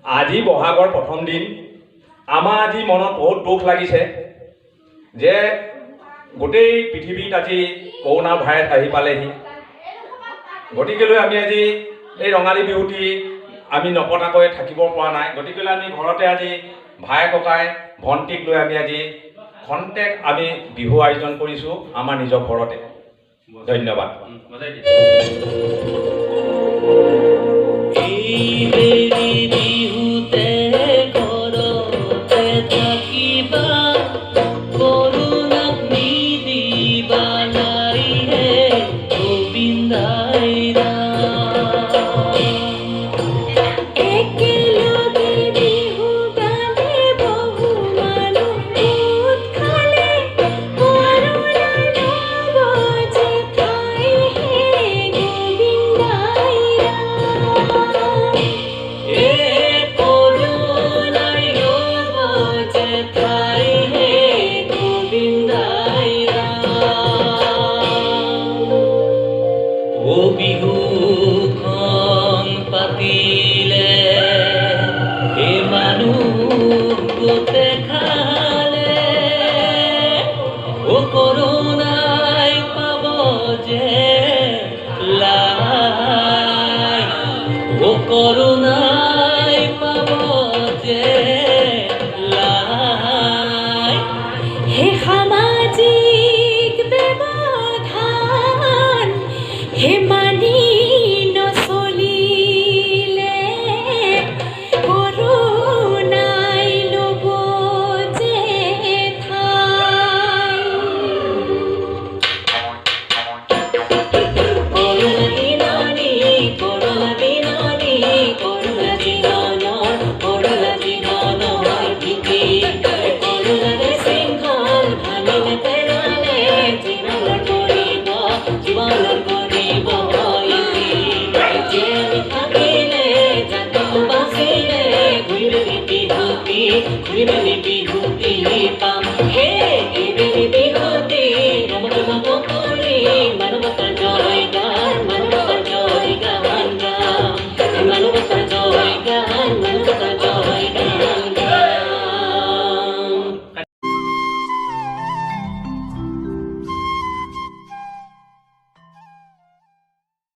আজি বহাগৰ প্ৰথম দিন আমাৰ আজি মনত বহুত দুখ লাগিছে যে গোটেই পৃথিৱীত আজি কৰোনা ভাইৰাছ আহি পালেহি। গতিকেলৈ আমি আজি এই ৰঙালী বিহুটি আমি নপতাকৈ থাকিব পৰা নাই। গতিকেলৈ আমি ঘৰতে আজি ভাই ককাই ভণ্টিক লৈ আমি আজি খন্তেক আমি বিহু আয়োজন কৰিছোঁ আমাৰ নিজৰ ঘৰতে। ধন্যবাদ। জীবন